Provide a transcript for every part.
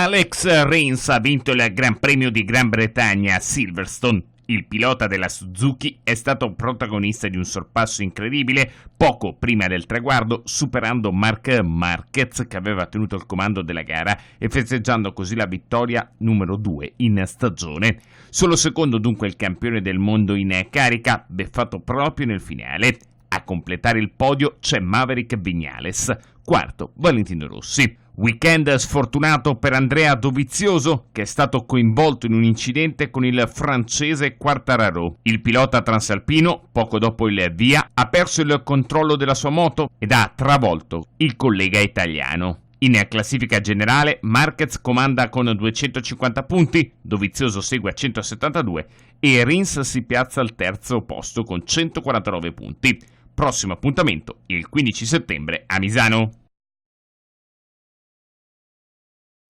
Alex Rins ha vinto il Gran Premio di Gran Bretagna a Silverstone. Il pilota della Suzuki è stato protagonista di un sorpasso incredibile poco prima del traguardo, superando Marc Marquez, che aveva tenuto il comando della gara e festeggiando così la vittoria numero 2 in stagione. Solo secondo dunque il campione del mondo in carica, beffato proprio nel finale. A completare il podio c'è Maverick Viñales, quarto Valentino Rossi. Weekend sfortunato per Andrea Dovizioso, che è stato coinvolto in un incidente con il francese Quartararo. Il pilota transalpino, poco dopo il via, ha perso il controllo della sua moto ed ha travolto il collega italiano. In classifica generale, Marquez comanda con 250 punti, Dovizioso segue a 172 e Rins si piazza al terzo posto con 149 punti. Prossimo appuntamento il 15 settembre a Misano.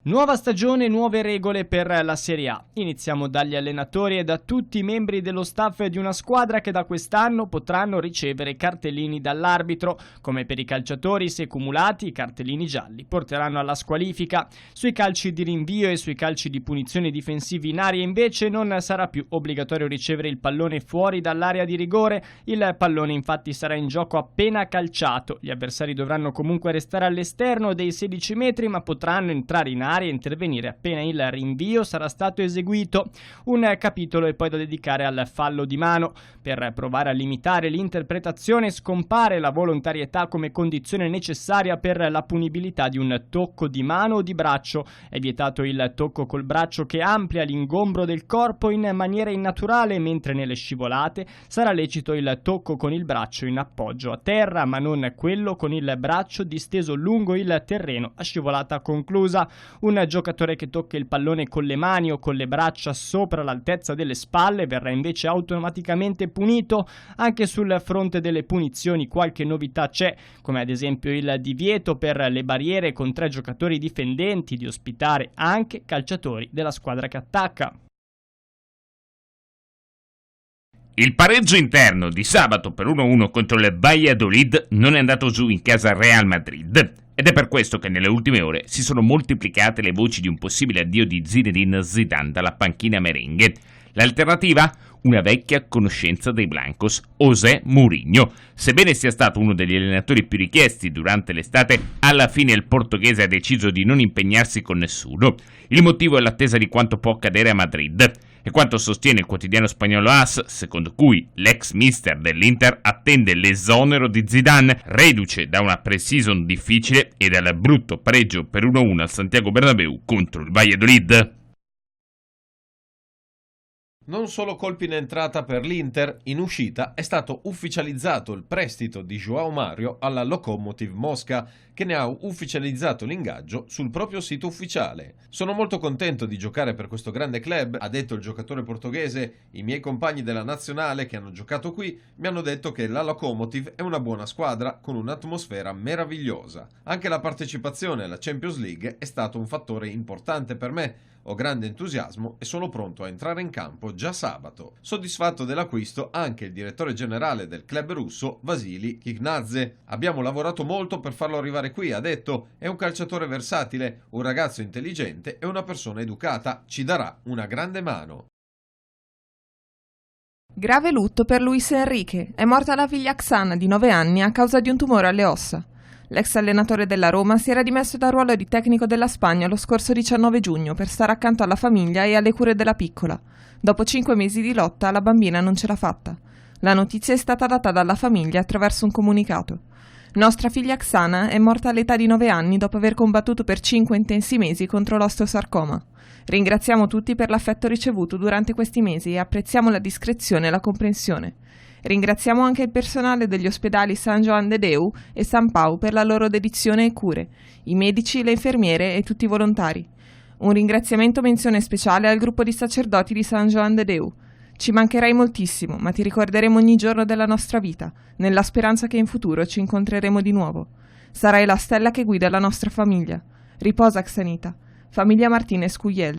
Nuova stagione, nuove regole per la Serie A. Iniziamo dagli allenatori e da tutti i membri dello staff di una squadra che da quest'anno potranno ricevere cartellini dall'arbitro. Come per i calciatori, se cumulati, i cartellini gialli porteranno alla squalifica. Sui calci di rinvio e sui calci di punizione difensivi in aria invece non sarà più obbligatorio ricevere il pallone fuori dall'area di rigore. Il pallone infatti sarà in gioco appena calciato. Gli avversari dovranno comunque restare all'esterno dei 16 metri ma potranno entrare in area e intervenire appena il rinvio sarà stato eseguito. Un capitolo è poi da dedicare al fallo di mano. Per provare a limitare l'interpretazione scompare la volontarietà come condizione necessaria per la punibilità di un tocco di mano o di braccio. È vietato il tocco col braccio che amplia l'ingombro del corpo in maniera innaturale, mentre nelle scivolate sarà lecito il tocco con il braccio in appoggio a terra, ma non quello con il braccio disteso lungo il terreno a scivolata conclusa. Un giocatore che tocca il pallone con le mani o con le braccia sopra l'altezza delle spalle verrà invece automaticamente punito. Anche sul fronte delle punizioni qualche novità c'è, come ad esempio il divieto per le barriere con 3 giocatori difendenti di ospitare anche calciatori della squadra che attacca. Il pareggio interno di sabato per 1-1 contro il Valladolid non è andato giù in casa Real Madrid. Ed è per questo che nelle ultime ore si sono moltiplicate le voci di un possibile addio di Zinedine Zidane dalla panchina merengue. L'alternativa? Una vecchia conoscenza dei Blancos, José Mourinho. Sebbene sia stato uno degli allenatori più richiesti durante l'estate, alla fine il portoghese ha deciso di non impegnarsi con nessuno. Il motivo è l'attesa di quanto può accadere a Madrid. E quanto sostiene il quotidiano spagnolo AS, secondo cui l'ex mister dell'Inter attende l'esonero di Zidane, reduce da una pre-season difficile e dal brutto pareggio per 1-1 al Santiago Bernabéu contro il Valladolid. Non solo colpi in entrata per l'Inter, in uscita è stato ufficializzato il prestito di João Mario alla Lokomotiv Mosca, che ne ha ufficializzato l'ingaggio sul proprio sito ufficiale. Sono molto contento di giocare per questo grande club, ha detto il giocatore portoghese. I miei compagni della nazionale che hanno giocato qui mi hanno detto che la Lokomotiv è una buona squadra con un'atmosfera meravigliosa. Anche la partecipazione alla Champions League è stato un fattore importante per me. Ho grande entusiasmo e sono pronto a entrare in campo già sabato. Soddisfatto dell'acquisto anche il direttore generale del club russo, Vasily Kiknadze. Abbiamo lavorato molto per farlo arrivare qui, ha detto. È un calciatore versatile, un ragazzo intelligente e una persona educata. Ci darà una grande mano. Grave lutto per Luis Enrique. È morta la figlia Oksana di 9 anni a causa di un tumore alle ossa. L'ex allenatore della Roma si era dimesso dal ruolo di tecnico della Spagna lo scorso 19 giugno per stare accanto alla famiglia e alle cure della piccola. Dopo 5 mesi di lotta, la bambina non ce l'ha fatta. La notizia è stata data dalla famiglia attraverso un comunicato. Nostra figlia Oksana è morta all'età di 9 anni dopo aver combattuto per 5 intensi mesi contro l'osteosarcoma. Ringraziamo tutti per l'affetto ricevuto durante questi mesi e apprezziamo la discrezione e la comprensione. Ringraziamo anche il personale degli ospedali San Joan de Déu e San Pau per la loro dedizione e cure, i medici, le infermiere e tutti i volontari. Un ringraziamento menzione speciale al gruppo di sacerdoti di San Joan de Déu. Ci mancherai moltissimo, ma ti ricorderemo ogni giorno della nostra vita, nella speranza che in futuro ci incontreremo di nuovo. Sarai la stella che guida la nostra famiglia. Riposa, Xanita. Famiglia Martinez Cuyel.